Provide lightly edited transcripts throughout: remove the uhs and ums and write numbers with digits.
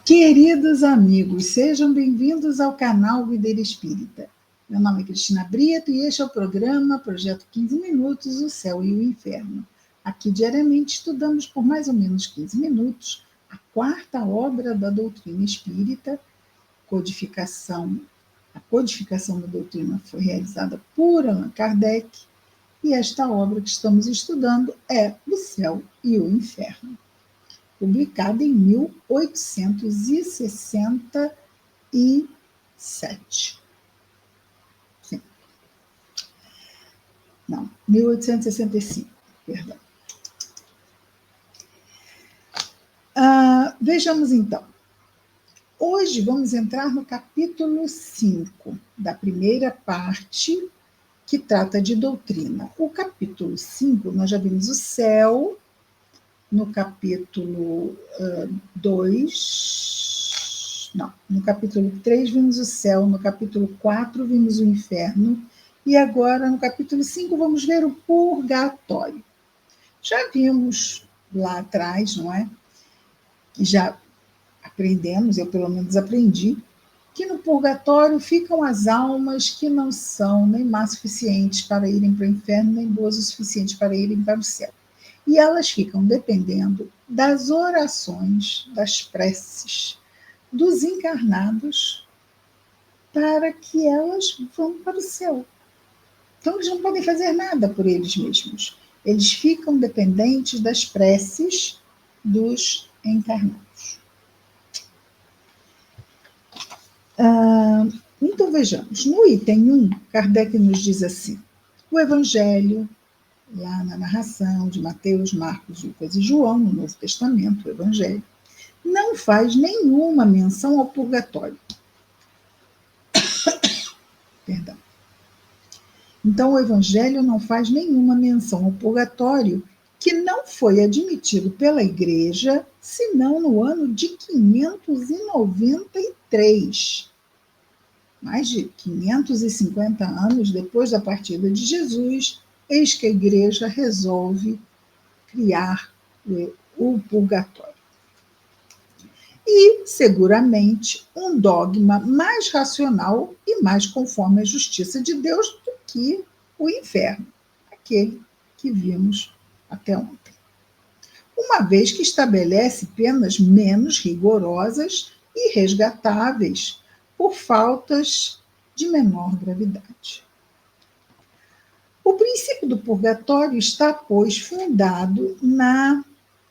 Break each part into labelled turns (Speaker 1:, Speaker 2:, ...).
Speaker 1: Queridos amigos, sejam bem-vindos ao canal Videira Espírita. Meu nome é Cristina Brito e este é o programa Projeto 15 Minutos, o Céu e o Inferno. Aqui diariamente estudamos por mais ou menos 15 minutos a quarta obra da doutrina espírita, codificação. A codificação da doutrina foi realizada por Allan Kardec e esta obra que estamos estudando é O Céu e o Inferno, publicada em 1867. Sim. Não, 1865, perdão. Vejamos então. Hoje vamos entrar no capítulo 5, da primeira parte, que trata de doutrina. O capítulo 5, nós já vimos o céu. No capítulo 2, no capítulo 3 vimos o céu, no capítulo 4 vimos o inferno, e agora no capítulo 5 vamos ver o purgatório. Já vimos lá atrás, não é? Já aprendemos, eu pelo menos aprendi, que no purgatório ficam as almas que não são nem más suficientes para irem para o inferno, nem boas o suficiente para irem para o céu. E elas ficam dependendo das orações, das preces dos encarnados para que elas vão para o céu. Então, eles não podem fazer nada por eles mesmos. Eles ficam dependentes das preces dos encarnados. Então, vejamos. No item 1, Kardec nos diz assim: o Evangelho, lá na narração de Mateus, Marcos, Lucas e João, no Novo Testamento, o Evangelho, não faz nenhuma menção ao purgatório. Perdão. Então, o Evangelho não faz nenhuma menção ao purgatório, que não foi admitido pela Igreja, senão no ano de 593. Mais de 550 anos depois da partida de Jesus, eis que a Igreja resolve criar o purgatório. E, seguramente, um dogma mais racional e mais conforme à justiça de Deus do que o inferno, aquele que vimos até ontem. Uma vez que estabelece penas menos rigorosas e resgatáveis por faltas de menor gravidade. O princípio do purgatório está, pois, fundado na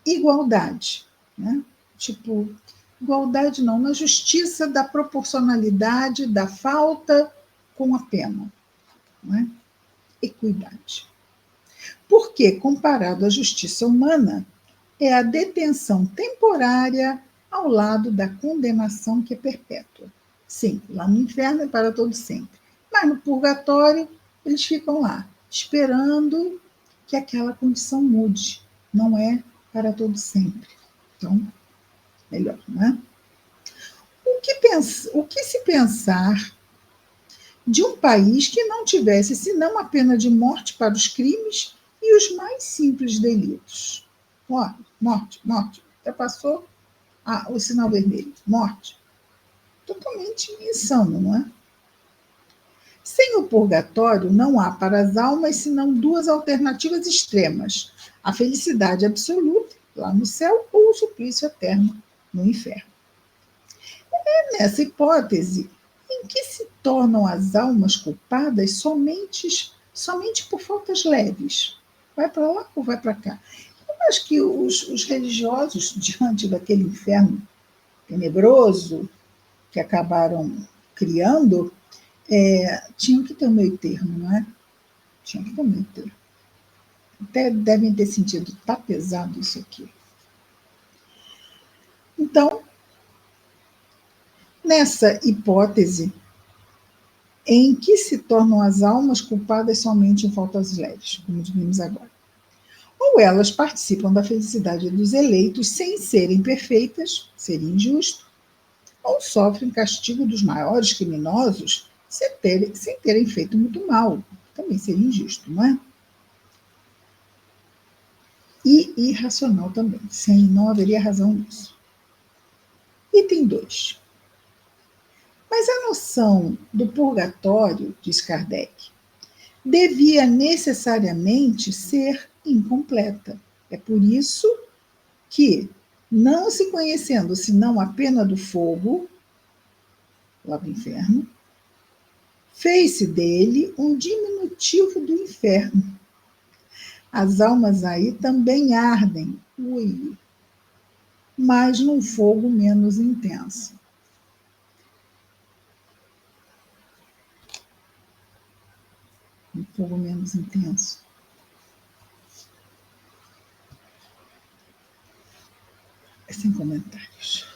Speaker 1: igualdade, né? Igualdade não, na justiça da proporcionalidade da falta com a pena, né? Equidade. Porque, comparado à justiça humana, é a detenção temporária ao lado da condenação que é perpétua. Sim, lá no inferno é para todo sempre. Mas no purgatório, eles ficam lá, esperando que aquela condição mude. Não é para todo sempre. Então, melhor, não é? O que se pensar de um país que não tivesse senão a pena de morte para os crimes e os mais simples delitos? Morte. Já passou o sinal vermelho. Morte. Totalmente insano, não é? Sem o purgatório, não há para as almas senão duas alternativas extremas: a felicidade absoluta, lá no céu, ou o suplício eterno, no inferno. É nessa hipótese em que se tornam as almas culpadas somente por faltas leves. Vai para lá ou vai para cá? Eu acho que os religiosos, diante daquele inferno tenebroso que acabaram criando, tinham que ter um meio termo, não é? Tinham que ter um meio termo. Até devem ter sentido, tá pesado isso aqui. Então, nessa hipótese, em que se tornam as almas culpadas somente em faltas leves, como vimos agora. Ou elas participam da felicidade dos eleitos sem serem perfeitas, seria injusto, ou sofrem castigo dos maiores criminosos sem terem feito muito mal, também seria injusto, não é? E irracional também, não haveria razão nisso. Item 2. Mas a noção do purgatório, diz Kardec, devia necessariamente ser incompleta. É por isso que, não se conhecendo senão a pena do fogo, lá do inferno, fez-se dele um diminutivo do inferno. As almas aí também ardem, ui, mas num fogo menos intenso. Um fogo menos intenso. Sem comentários.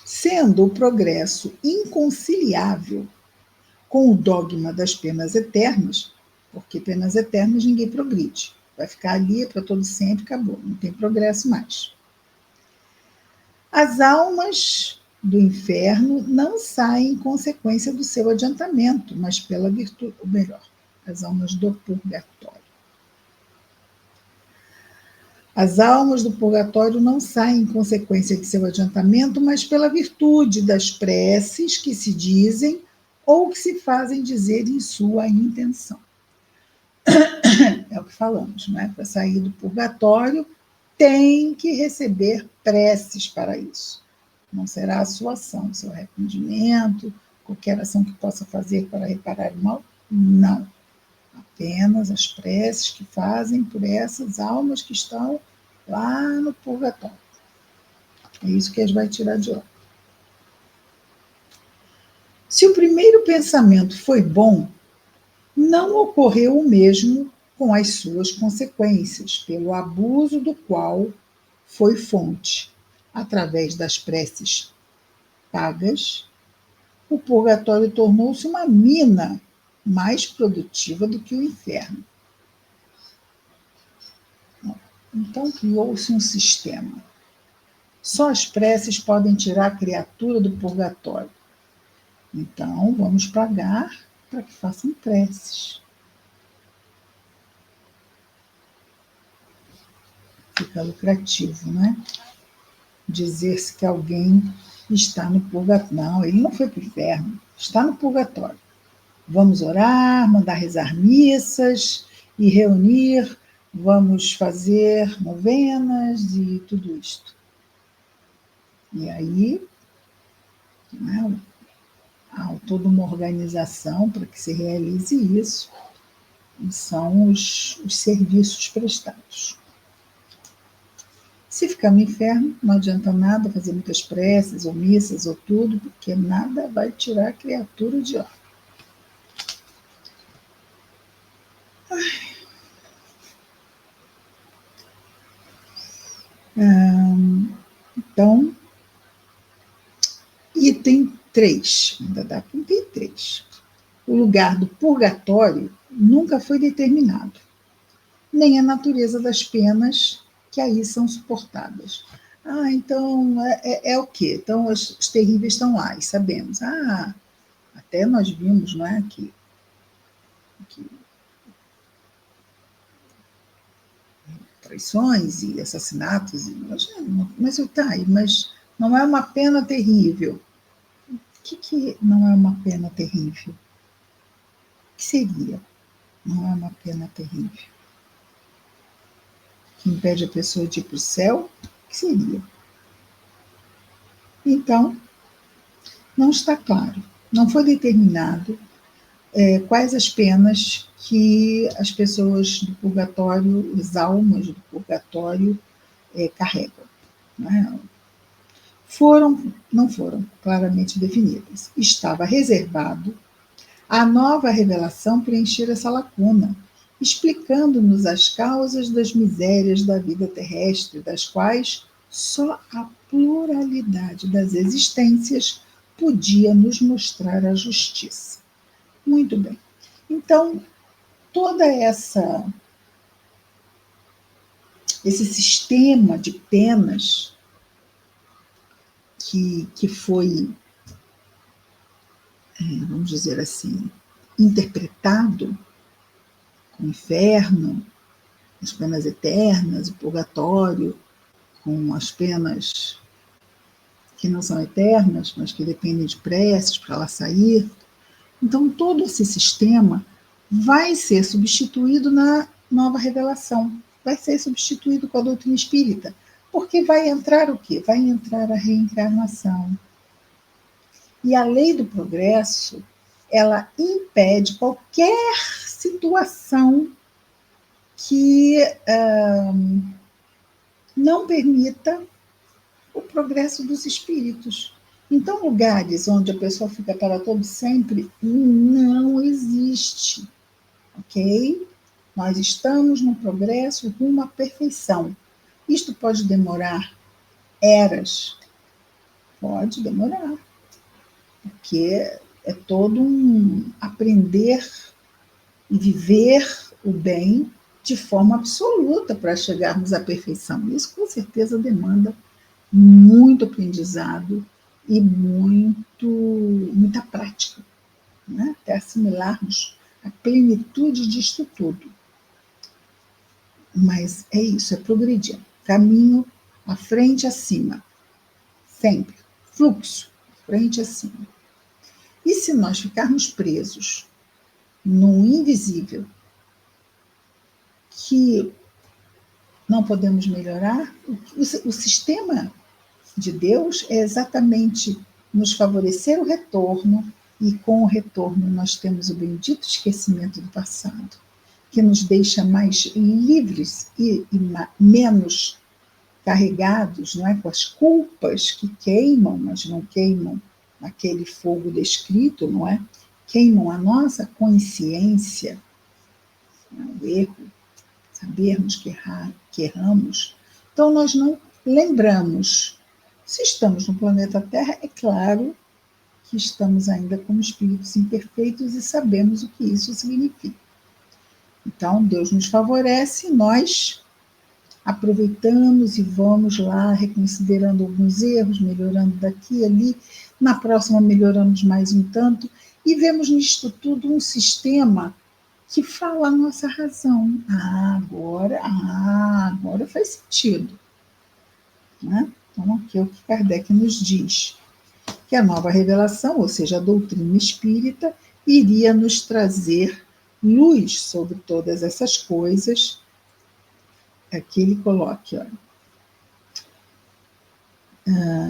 Speaker 1: Sendo o progresso inconciliável com o dogma das penas eternas, porque penas eternas ninguém progride. Vai ficar ali para todo sempre, acabou, não tem progresso mais. As almas do inferno não saem em consequência do seu adiantamento, mas pela virtude, ou melhor, as almas do purgatório. As almas do purgatório não saem em consequência de seu adiantamento, mas pela virtude das preces que se dizem ou que se fazem dizer em sua intenção. É o que falamos, não é? Para sair do purgatório, tem que receber preces para isso. Não será a sua ação, seu arrependimento, qualquer ação que possa fazer para reparar o mal, não. Apenas as preces que fazem por essas almas que estão lá no purgatório. É isso que a gente vai tirar de lá. Se o primeiro pensamento foi bom, não ocorreu o mesmo com as suas consequências, pelo abuso do qual foi fonte. Através das preces pagas, o purgatório tornou-se uma mina mais produtiva do que o inferno. Então criou-se um sistema. Só as preces podem tirar a criatura do purgatório. Então, vamos pagar para que façam preces. Fica lucrativo, né? Dizer-se que alguém está no purgatório. Não, ele não foi para o inferno, está no purgatório. Vamos orar, mandar rezar missas e reunir, vamos fazer novenas e tudo isto. E aí, né, há toda uma organização para que se realize isso, e são os serviços prestados. Se ficar no inferno, não adianta nada fazer muitas preces ou missas ou tudo, porque nada vai tirar a criatura de lá. Então, item 3, ainda dá para item 3. O lugar do purgatório nunca foi determinado, nem a natureza das penas que aí são suportadas. Então é o quê? Então os terríveis estão lá, e sabemos. Até nós vimos, não é, que traições e assassinatos, mas não é uma pena terrível. O que não é uma pena terrível? O que seria? Não é uma pena terrível. Que impede a pessoa de ir para o céu? O que seria? Então, não está claro. Não foi determinado quais as penas que as pessoas do purgatório, as almas do purgatório, carregam. Né? Não foram claramente definidas. Estava reservado à nova revelação preencher essa lacuna, explicando-nos as causas das misérias da vida terrestre, das quais só a pluralidade das existências podia nos mostrar a justiça. Muito bem. Então, toda esse sistema de penas que foi, vamos dizer assim, interpretado com o inferno, as penas eternas, o purgatório, com as penas que não são eternas, mas que dependem de preces para ela sair. Então, todo esse sistema vai ser substituído na nova revelação, vai ser substituído com a doutrina espírita, porque vai entrar o quê? Vai entrar a reencarnação. E a lei do progresso, ela impede qualquer situação que não permita o progresso dos espíritos. Então, lugares onde a pessoa fica para todo sempre, não existe, ok? Nós estamos no progresso rumo à perfeição. Isto pode demorar eras? Pode demorar, porque é todo um aprender e viver o bem de forma absoluta para chegarmos à perfeição. Isso, com certeza, demanda muito aprendizado e muita prática, né? Até assimilarmos a plenitude disto tudo. Mas é isso, é progredir. Caminho à frente, acima. Sempre. Fluxo, frente, acima. E se nós ficarmos presos no invisível, que não podemos melhorar, o sistema de Deus é exatamente nos favorecer o retorno, e com o retorno nós temos o bendito esquecimento do passado, que nos deixa mais livres e menos carregados, não é, com as culpas que queimam, mas não queimam aquele fogo descrito, não é? Queimam a nossa consciência, o erro, sabermos que erramos. Então nós não lembramos. Se estamos no planeta Terra, é claro que estamos ainda como espíritos imperfeitos e sabemos o que isso significa. Então, Deus nos favorece, nós aproveitamos e vamos lá reconsiderando alguns erros, melhorando daqui e ali. Na próxima, melhoramos mais um tanto e vemos nisto tudo um sistema que fala a nossa razão. Agora faz sentido. Né? Então, aqui é o que Kardec nos diz, que a nova revelação, ou seja, a doutrina espírita, iria nos trazer luz sobre todas essas coisas. Aqui ele coloca,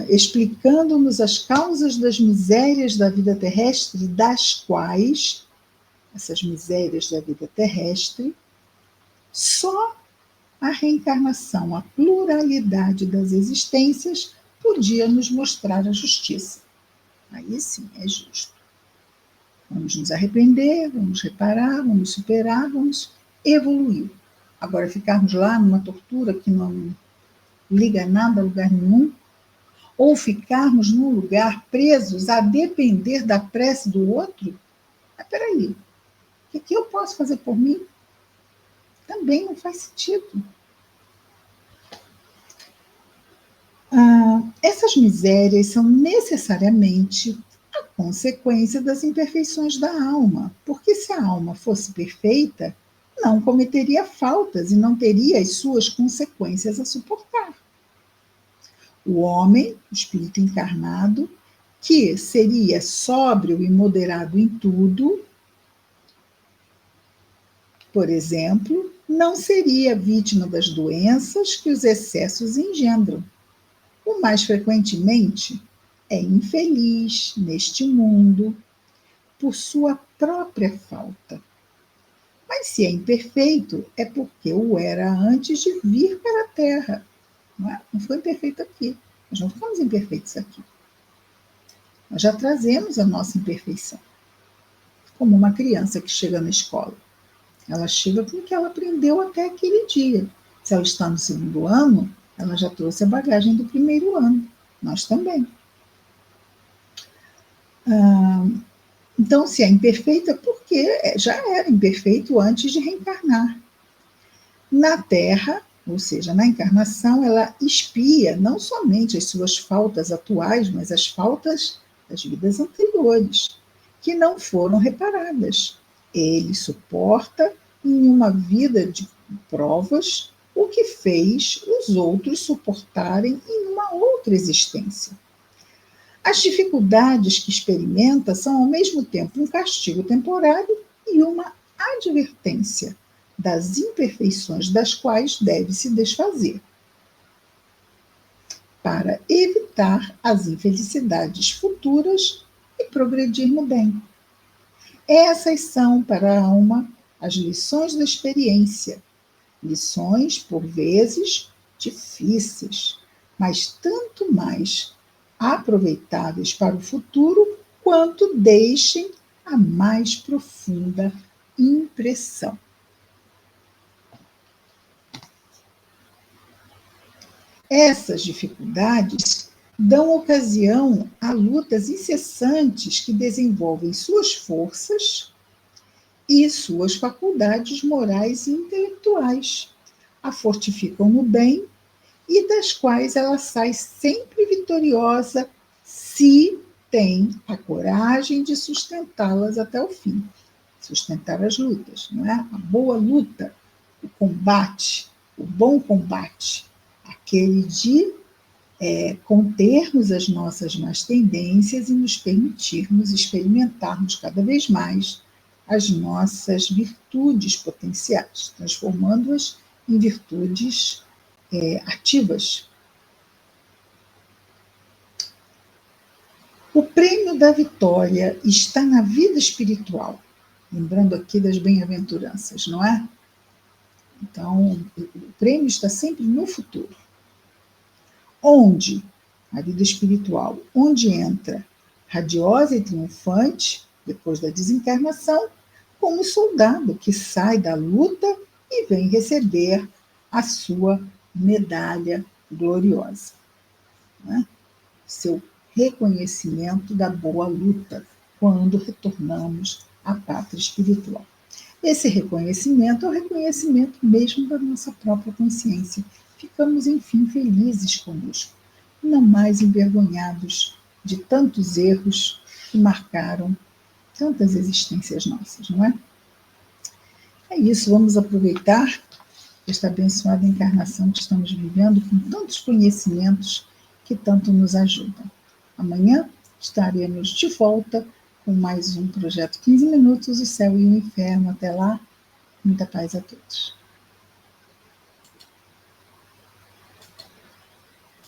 Speaker 1: explicando-nos as causas das misérias da vida terrestre, das quais, essas misérias da vida terrestre, só a reencarnação, a pluralidade das existências, podia nos mostrar a justiça. Aí sim, é justo. Vamos nos arrepender, vamos reparar, vamos superar, vamos evoluir. Agora, ficarmos lá numa tortura que não liga nada a lugar nenhum, ou ficarmos num lugar presos a depender da prece do outro, mas peraí, o que eu posso fazer por mim? Também não faz sentido. Essas misérias são necessariamente a consequência das imperfeições da alma, porque se a alma fosse perfeita, não cometeria faltas e não teria as suas consequências a suportar. O homem, o espírito encarnado, que seria sóbrio e moderado em tudo, por exemplo, não seria vítima das doenças que os excessos engendram. O mais frequentemente é infeliz neste mundo por sua própria falta. Mas se é imperfeito, é porque o era antes de vir para a Terra. Não foi imperfeito aqui. Nós não ficamos imperfeitos aqui. Nós já trazemos a nossa imperfeição. Como uma criança que chega na escola. Ela chega com o que ela aprendeu até aquele dia. Se ela está no segundo ano, ela já trouxe a bagagem do primeiro ano. Nós também. Então, se é imperfeita, porque já era imperfeito antes de reencarnar. Na Terra, ou seja, na encarnação, ela expia não somente as suas faltas atuais, mas as faltas das vidas anteriores, que não foram reparadas. Ele suporta em uma vida de provas o que fez os outros suportarem em uma outra existência. As dificuldades que experimenta são, ao mesmo tempo, um castigo temporário e uma advertência das imperfeições das quais deve se desfazer, para evitar as infelicidades futuras e progredir no bem. Essas são, para a alma, as lições da experiência, lições, por vezes, difíceis, mas tanto mais aproveitáveis para o futuro, quanto deixem a mais profunda impressão. Essas dificuldades dão ocasião a lutas incessantes que desenvolvem suas forças e suas faculdades morais e intelectuais, a fortificam no bem e das quais ela sai sempre vitoriosa se tem a coragem de sustentá-las até o fim. Sustentar as lutas, não é? A boa luta, o combate, o bom combate, aquele de contermos as nossas más tendências e nos permitirmos experimentarmos cada vez mais as nossas virtudes potenciais, transformando-as em virtudes ativas. O prêmio da vitória está na vida espiritual, lembrando aqui das bem-aventuranças, não é? Então, o prêmio está sempre no futuro. Onde, a vida espiritual, onde entra radiosa e triunfante, depois da desencarnação, como soldado que sai da luta e vem receber a sua medalha gloriosa, né? Seu reconhecimento da boa luta quando retornamos à pátria espiritual. Esse reconhecimento é o reconhecimento mesmo da nossa própria consciência. Ficamos, enfim, felizes conosco, não mais envergonhados de tantos erros que marcaram tantas existências nossas, não é? É isso, vamos aproveitar esta abençoada encarnação que estamos vivendo com tantos conhecimentos que tanto nos ajudam. Amanhã estaremos de volta com mais um projeto 15 minutos, o céu e o inferno. Até lá, muita paz a todos.